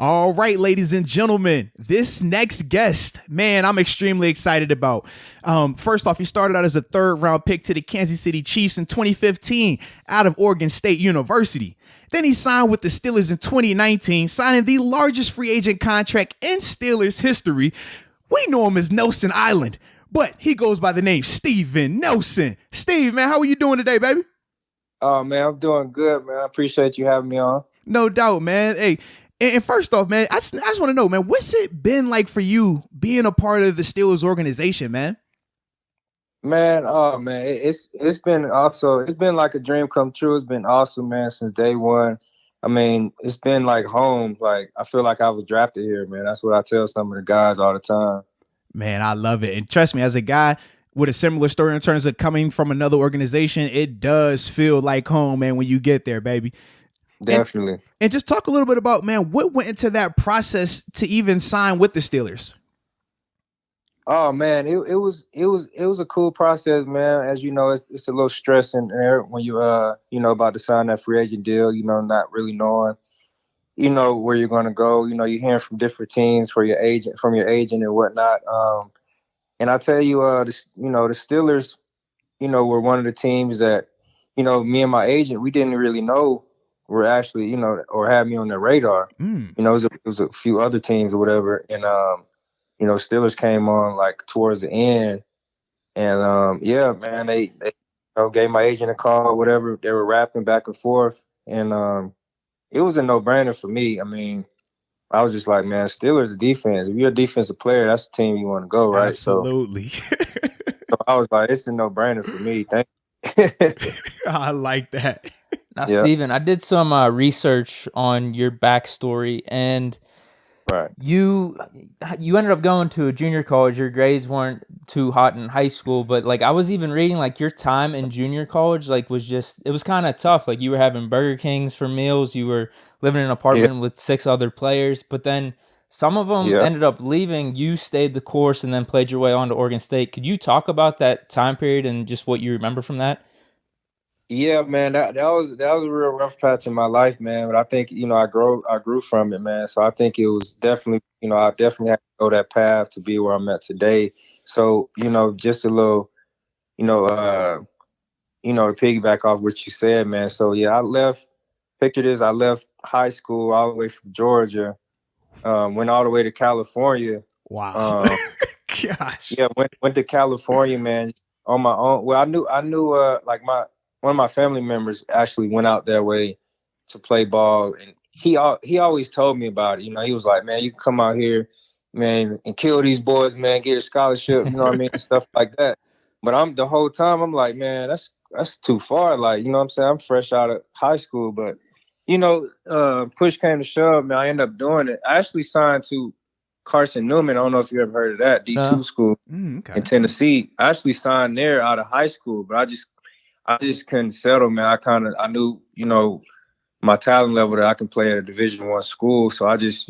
All right, ladies and gentlemen, this next guest, man, I'm extremely excited about. First off, he started out as a third-round pick to the Kansas City Chiefs in 2015 out of Oregon State University. Then he signed with the Steelers in 2019, signing the largest free agent contract in Steelers history. We know him as Nelson Island, but he goes by the name Steven Nelson. Steve, man, how are you doing today, baby? Oh, man, I'm doing good, man. I appreciate you having me on. No doubt, man. Hey, and first off, man, I just want to know, man, what's it been like for you being a part of the Steelers organization, man? Man, oh man, it's been like a dream come true. It's been awesome, man, since day one. I mean, it's been like home. Like I feel like I was drafted here, man. That's what I tell some of the guys all the time. Man, I love it. And trust me, as a guy with a similar story in terms of coming from another organization, it does feel like home, man, when you get there, baby. Definitely. And just talk a little bit about, man, what went into that process to even sign with the Steelers? Oh man, it was a cool process, man. As you know, it's a little stress in there when you about to sign that free agent deal. You know, not really knowing, where you're going to go. You know, you're hearing from different teams from your agent and whatnot. And I tell you, the Steelers, were one of the teams that, me and my agent, we didn't really know were actually, or had me on their radar. Mm. It was a few other teams or whatever, and Steelers came on like towards the end, and yeah, man, they gave my agent a call, whatever. They were rapping back and forth, and it was a no-brainer for me. I mean, I was just like, man, Steelers defense. If you're a defensive player, that's the team you want to go, right? Absolutely. So I was like, it's a no-brainer for me. Thank you. I like that. Now, Yeah. Steven, I did some research on your backstory, and Right. you ended up going to a junior college. Your grades weren't too hot in high school, but like I was even reading, like your time in junior college, like it was kind of tough. Like you were having Burger Kings for meals, you were living in an apartment with 6 other players, but then some of them ended up leaving. You stayed the course and then played your way on to Oregon State. Could you talk about that time period and just what you remember from that? Yeah, man, that was a real rough patch in my life, man. But I think, I grew from it, man. So I think it was definitely, I definitely had to go that path to be where I'm at today. So, just a little, to piggyback off what you said, man. So yeah, I left high school all the way from Georgia, went all the way to California. Wow. Gosh. Yeah, went to California, man, on my own. Well, I knew like one of my family members actually went out that way to play ball, and he always told me about it. He was like, man, you can come out here, man, and kill these boys, man, get a scholarship, you know what I mean, stuff like that. But the whole time I'm like, man, that's too far. Like, you know what I'm saying? I'm fresh out of high school, but push came to shove, man. I ended up doing it. I actually signed to Carson Newman. I don't know if you ever heard of that, D2 school in Tennessee. I actually signed there out of high school, but I just couldn't settle, man. I knew, my talent level that I can play at a Division I school. So I just,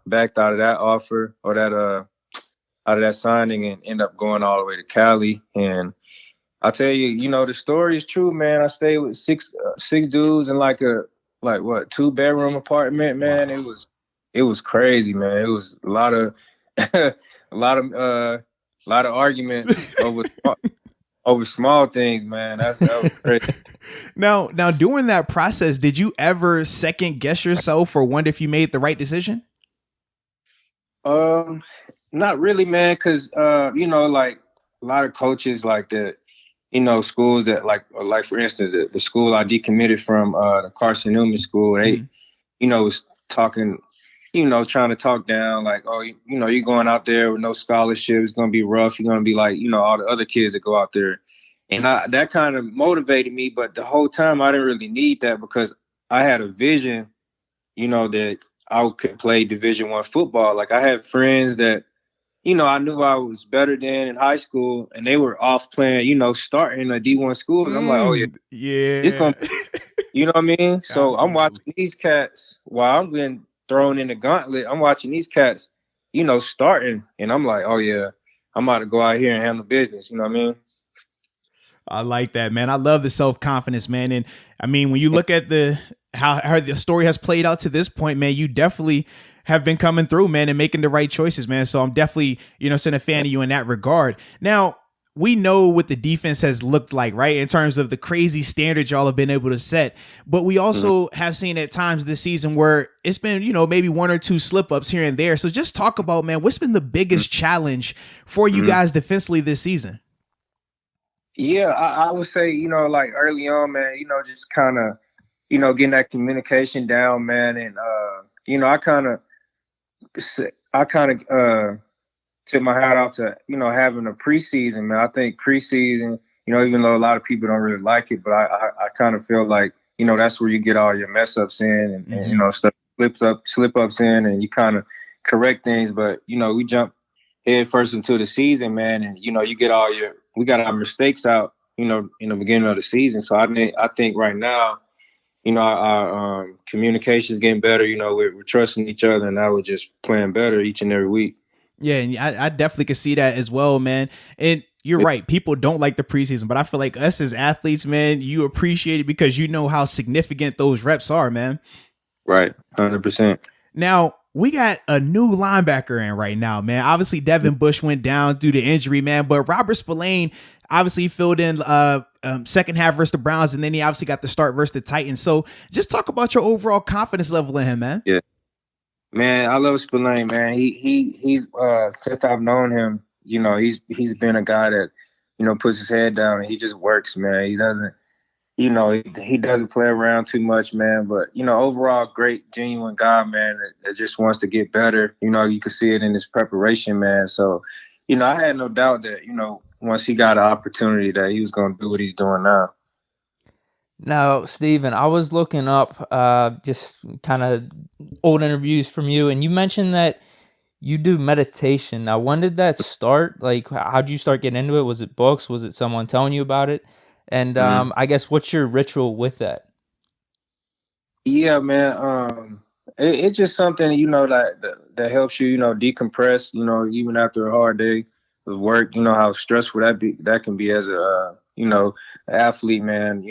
backed out of that offer or that out of that signing and end up going all the way to Cali. And I tell you, the story is true, man. I stayed with six dudes in like a 2-bedroom apartment, man. Wow. It was crazy, man. It was a lot of a lot of arguments over small things, man. That was crazy. Now, during that process, did you ever second guess yourself or wonder if you made the right decision? Not really, man, because like a lot of coaches like the, schools that like for instance, the school I decommitted from, the Carson Newman school, they, was talking, trying to talk down, like, oh, you're going out there with no scholarship, it's gonna be rough, you're gonna be like, all the other kids that go out there. And that kind of motivated me, but the whole time I didn't really need that because I had a vision, that I could play Division I football. Like I had friends that, I knew I was better than in high school, and they were off playing, starting a D1 school. And I'm like, oh yeah, it's gonna, you know what I mean? So Absolutely. I'm watching these cats while I'm getting thrown in the gauntlet. I'm watching these cats, starting, and I'm like, oh yeah, I'm about to go out here and handle business. You know what I mean? I like that, man. I love the self-confidence, man. And I mean, when you look at the how the story has played out to this point, man, you definitely have been coming through, man, and making the right choices, man. So I'm definitely, sort of a fan of you in that regard. Now, we know what the defense has looked like, right, in terms of the crazy standards y'all have been able to set. But we also have seen at times this season where it's been, maybe one or two slip-ups here and there. So just talk about, man, what's been the biggest challenge for you guys defensively this season? Yeah, I would say, like early on, man, just kind of, getting that communication down, man. And, I kind of tip my hat off to, having a preseason, man. I think preseason, even though a lot of people don't really like it, but I kind of feel like, that's where you get all your mess ups in and stuff slip ups in, and you kind of correct things. But, we jump head first into the season, man. And, you get we got our mistakes out, in the beginning of the season. So I think right now, our communication is getting better. We're trusting each other, and now we're just playing better each and every week. Yeah, and I definitely can see that as well, man. And you're right. People don't like the preseason, but I feel like us as athletes, man, you appreciate it because you know how significant those reps are, man. Right, 100%. Now, we got a new linebacker in right now, man. Obviously, Devin Bush went down due to injury, man, but Robert Spillane obviously filled in second half versus the Browns, and then he obviously got the start versus the Titans. So just talk about your overall confidence level in him, man. Yeah. Man, I love Spillane, man. He's since I've known him, he's been a guy that, puts his head down and he just works, man. He doesn't, he doesn't play around too much, man. But, overall, great, genuine guy, man, that just wants to get better. You can see it in his preparation, man. So, I had no doubt that, once he got an opportunity that he was going to do what he's doing now. Now, Steven, I was looking up just kind of old interviews from you, and you mentioned that you do meditation. Now, when did that start? Like, how did you start getting into it? Was it books? Was it someone telling you about it? And I guess what's your ritual with that? Yeah, man. It's just something, that helps you, decompress, even after a hard day of work, how stressful that can be as a athlete, man.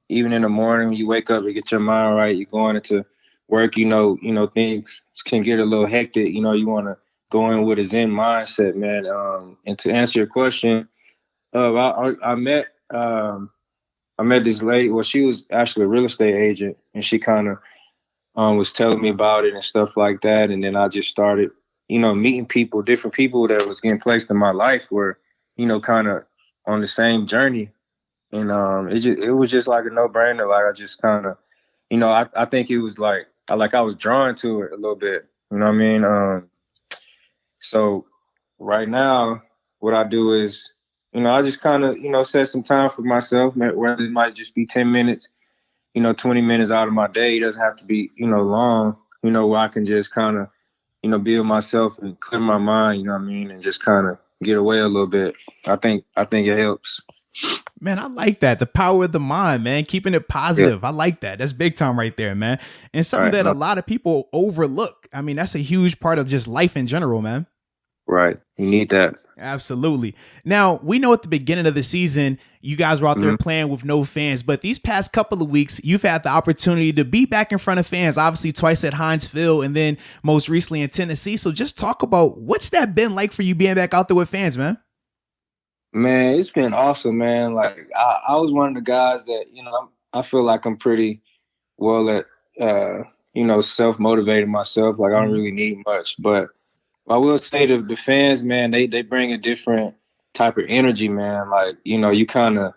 Even in the morning when you wake up, you get your mind right, you're going into work, things can get a little hectic. You want to go in with a Zen mindset, man. And to answer your question, I met this lady. Well, she was actually a real estate agent, and she kind of was telling me about it and stuff like that. And then I just started, meeting people, different people that was getting placed in my life were, kind of on the same journey. And it was just like a no-brainer. Like I just kind of, I think it was like I was drawn to it a little bit. You know what I mean? So right now, what I do is, I just kind of, set some time for myself, whether it might just be 10 minutes, 20 minutes out of my day. It doesn't have to be, long, where I can just kind of, be with myself and clear my mind, you know what I mean? And just kind of get away a little bit. I think it helps. Man, I like that. The power of the mind, man. Keeping it positive. Yeah. I like that. That's big time right there, man. And something that a lot of people overlook. I mean, that's a huge part of just life in general, man. Right. You need that. Absolutely. Now, we know at the beginning of the season, you guys were out there playing with no fans, but these past couple of weeks, you've had the opportunity to be back in front of fans, obviously twice at Heinz Field and then most recently in Tennessee. So just talk about what's that been like for you being back out there with fans, man? Man, it's been awesome, man. Like I was one of the guys that, I feel like I'm pretty well at, self-motivated myself. Like I don't really need much, but I will say that the fans, man, they bring a different type of energy, man. Like, you kind of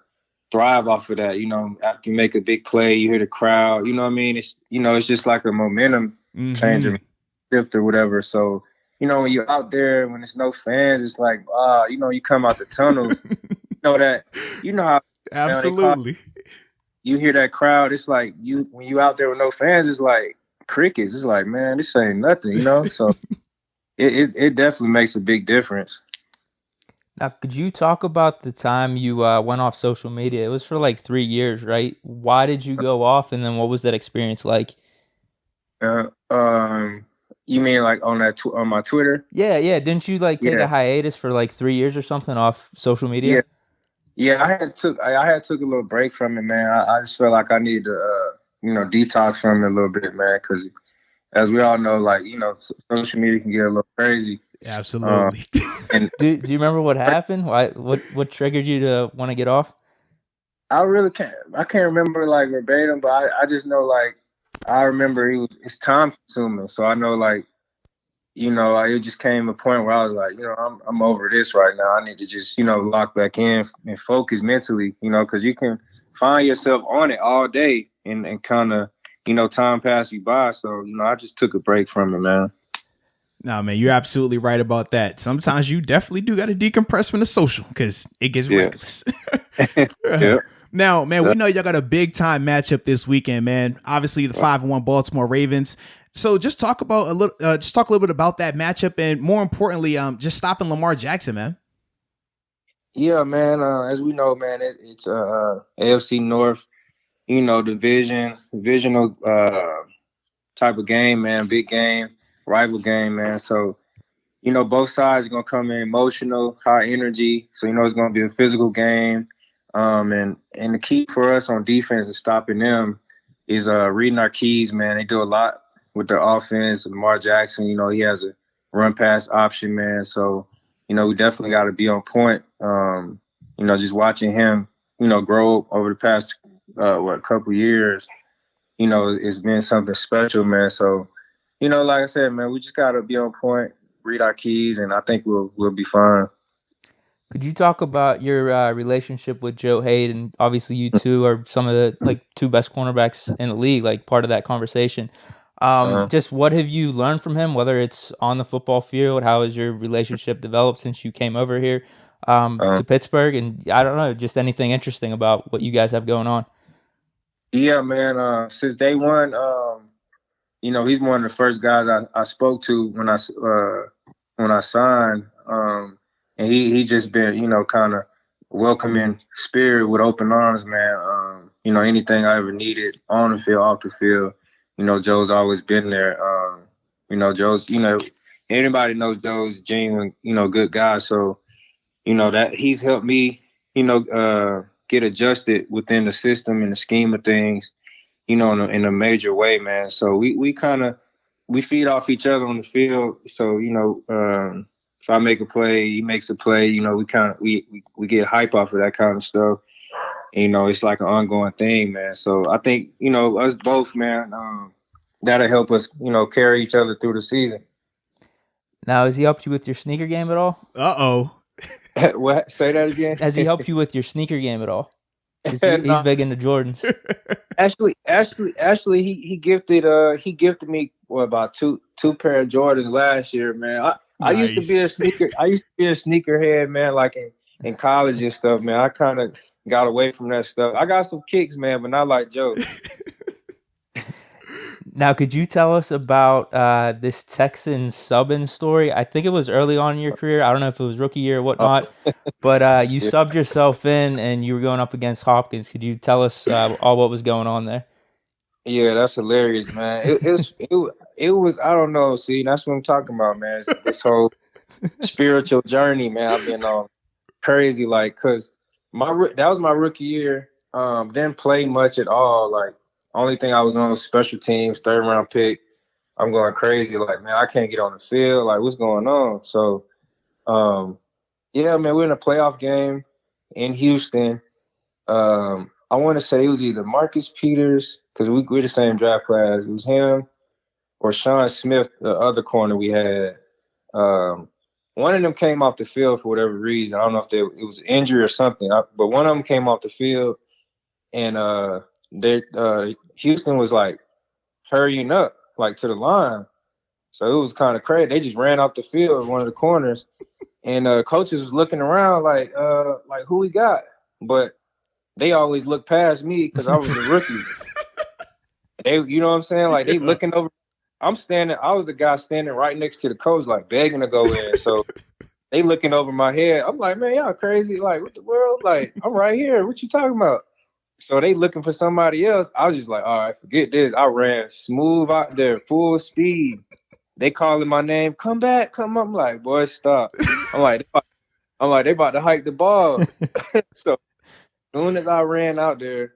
thrive off of that. After you make a big play, you hear the crowd, you know what I mean? It's, it's just like a momentum changer, shift or whatever. So, when you're out there, when there's no fans, it's like, you come out the tunnel, how. Absolutely. You hear that crowd, it's like when you out there with no fans, it's like crickets. It's like, man, this ain't nothing, So it definitely makes a big difference. Now, could you talk about the time you went off social media? It was for like 3 years, right? Why did you go off, and then what was that experience like? You mean like on my Twitter? Yeah. Didn't you take a hiatus for like 3 years or something off social media? Yeah. I had took a little break from it, man. I just felt like I needed to, detox from it a little bit, man. Because as we all know, like, social media can get a little crazy. Absolutely. And Do you remember what happened? Why? What triggered you to want to get off? I really can't. I can't remember like verbatim, but I just know like I remember it's time consuming. So I know like it just came a point where I was like, I'm over this right now. I need to just lock back in and focus mentally, because you can find yourself on it all day and kind of time pass you by. So I just took a break from it, man. Nah, man, you're absolutely right about that. Sometimes you definitely do got to decompress from the social because it gets reckless. Yeah. Now, man, we know y'all got a big time matchup this weekend, man. Obviously, the 5-1 Baltimore Ravens. So just talk about a little bit about that matchup, and more importantly, just stopping Lamar Jackson, man. Yeah, man. As we know, man, it's AFC North, divisional type of game, man. Big game, rival game, man. So both sides are gonna come in emotional, high energy. So it's gonna be a physical game. And the key for us on defense is stopping them is reading our keys, man. They do a lot with their offense. Lamar Jackson, he has a run pass option, man. So, we definitely got to be on point. Just watching him, grow over the past, couple years, it's been something special, man. So, like I said, man, we just got to be on point, read our keys, and I think we'll be fine. Could you talk about your relationship with Joe Hayden? Obviously, you two are some of the two best cornerbacks in the league, like part of that conversation. Just what have you learned from him, whether it's on the football field? How has your relationship developed since you came over here to Pittsburgh? And I don't know, just anything interesting about what you guys have going on. Yeah, man. Since day one, he's one of the first guys I spoke to when I signed. And he just been, kind of welcoming spirit with open arms, man. Anything I ever needed on the field, off the field, Joe's always been there. Joe's, anybody knows Joe's a genuine, good guy. So, that he's helped me, get adjusted within the system and the scheme of things, in a major way, man. So we feed off each other on the field. So, if I make a play, he makes a play, we get hype off of that kind of stuff. And, it's like an ongoing thing, man. So I think, us both, man, that'll help us, carry each other through the season. Now, has he helped you with your sneaker game at all? Uh-oh. What? Say that again? Has he helped you with your sneaker game at all? He's big into Jordans. Actually, he gifted me about two pair of Jordans last year, man. I used to be a sneakerhead, man, like in college and stuff, man. I kind of got away from that stuff. I got some kicks, man, but not like Joe. Now, could you tell us about this Texans subbing story? I think it was early on in your career. I don't know if it was rookie year or whatnot, but you subbed yourself in and you were going up against Hopkins. Could you tell us all what was going on there? Yeah, that's hilarious, man. It was, I don't know. See, that's what I'm talking about, man. It's this whole spiritual journey, man. I've been on crazy, like, cause that was my rookie year. Didn't play much at all. Like, only thing I was on was special teams, 3rd round pick. I'm going crazy, like, man, I can't get on the field. Like, what's going on? So, yeah, man, we're in a playoff game in Houston. I want to say it was either Marcus Peters, because we're the same draft class. It was him or Sean Smith, the other corner we had. One of them came off the field for whatever reason. I don't know if it was injury or something, but one of them came off the field, and Houston was like hurrying up, like to the line. So it was kind of crazy. They just ran off the field, one of the corners, and coaches was looking around like who we got, but they always look past me because I was a rookie. You know what I'm saying? Like, they looking over. I was the guy standing right next to the coach, like begging to go in. So they looking over my head. I'm like, man, y'all crazy. Like, what the world? Like, I'm right here. What you talking about? So they looking for somebody else. I was just like, all right, forget this. I ran smooth out there, full speed. They calling my name. Come back, come up. I'm like, boy, stop. I'm like, they about to hike the ball. So as soon as I ran out there,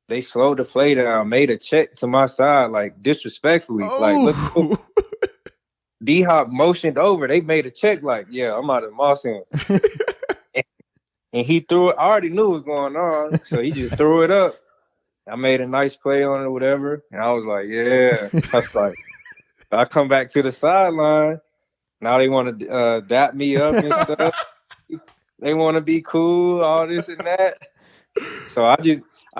they slowed the play down, made a check to my side, like disrespectfully. Like, look, D-Hop motioned over. They made a check, like, yeah, I'm out of moss him. And he threw it. I already knew what was going on, so he just threw it up. I made a nice play on it or whatever, and I was like, yeah. I was like, I come back to the sideline. Now they want to dap me up and stuff. They want to be cool, all this and that. So I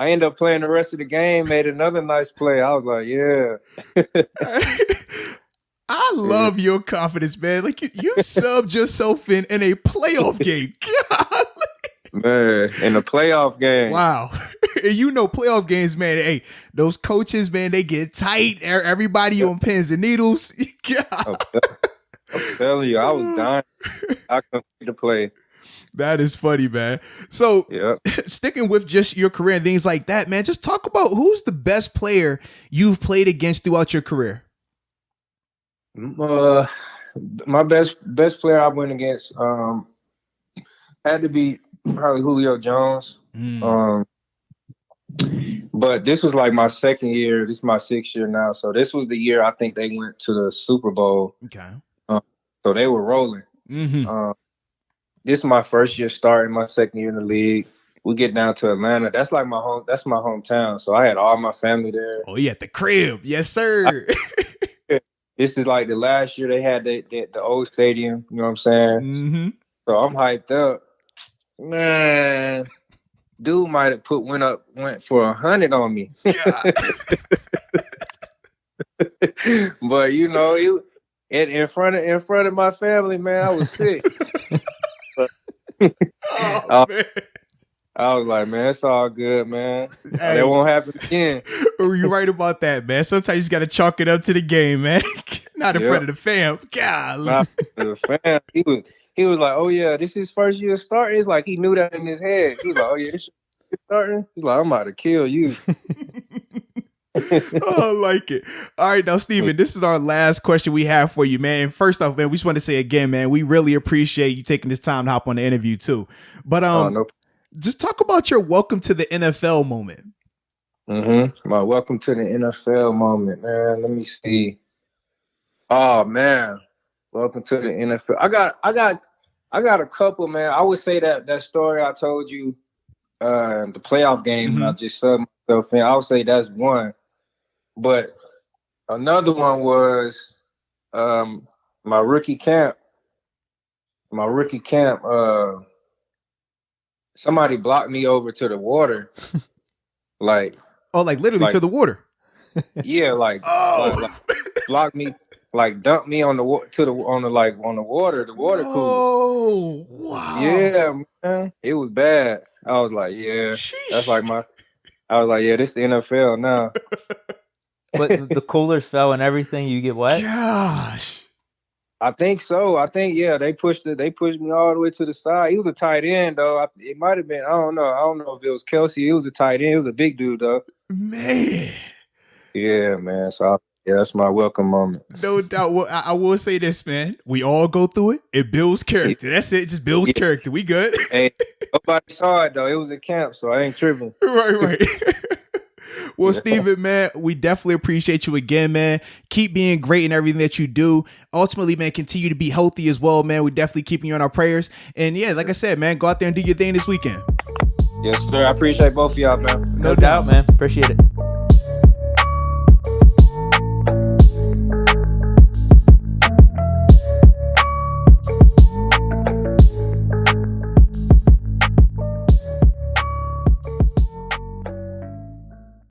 ended up playing the rest of the game, made another nice play. I was like, yeah. I love your confidence, man. Like you subbed yourself in a playoff game. God. Man, in a playoff game. Wow. And you know playoff games, man. Hey, those coaches, man, they get tight. Everybody on pins and needles. God. I'm telling you, I was dying. I couldn't to play. That is funny, man. So sticking with just your career and things like that, man, just talk about who's the best player you've played against throughout your career. My best player I went against had to be probably Julio Jones. But this was like my second year. This is my 6th year now. So this was the year I think they went to the Super Bowl. Okay. So they were rolling. Mm-hmm. This is my first year starting, my second year in the league. We get down to Atlanta. That's like that's my hometown. So I had all my family there. Oh, yeah, at the crib. Yes, sir. This is like the last year they had the old stadium. You know what I'm saying? Mm-hmm. So I'm hyped up. Man, dude might have went for 100 on me. But you know, in front of my family, man, I was sick. Man. I was like, man, it's all good, man. Hey, that won't happen again. You're right about that, man. Sometimes you just got to chalk it up to the game, man. Not in front of the fam. Golly. Not in the fam. He was like, oh, yeah, this is his first year starting. It's like he knew that in his head. He was like, oh, yeah, this is starting. He's like, I'm about to kill you. Oh, I like it. All right, now, Steven, this is our last question we have for you, man. First off, man, we just want to say again, man, we really appreciate you taking this time to hop on the interview, too. But just talk about your welcome to the NFL moment. Mm-hmm. My welcome to the NFL moment, man. Let me see. Oh, man. Welcome to the NFL. I got a couple, man. I would say that story I told you, the playoff game, when I just subbed myself in, I would say that's one. But another one was my rookie camp. Somebody blocked me over to the water, like literally to the water. Yeah, like blocked me, like dumped me on the water on the water cooler. Oh, wow. Yeah, man, it was bad. I was like, yeah, that's like I was like, yeah, this the NFL now. But the coolers fell and everything. You get wet. Gosh. I think so. I think they pushed me all the way to the side. He was a tight end though. It might have been. I don't know if it was Kelsey. He was a tight end. He was a big dude though. Man. Yeah, man. So that's my welcome moment. No doubt. Well, I will say this, man. We all go through it. It builds character. That's it. It just builds character. We good. Hey, nobody saw it though. It was a camp, so I ain't tripping. Right. Well, Steven, man, we definitely appreciate you again, man. Keep being great in everything that you do. Ultimately, man, continue to be healthy as well, man. We're definitely keeping you in our prayers. And yeah, like I said, man, go out there and do your thing this weekend. Yes, sir. I appreciate both of y'all, man. No doubt, man. Appreciate it.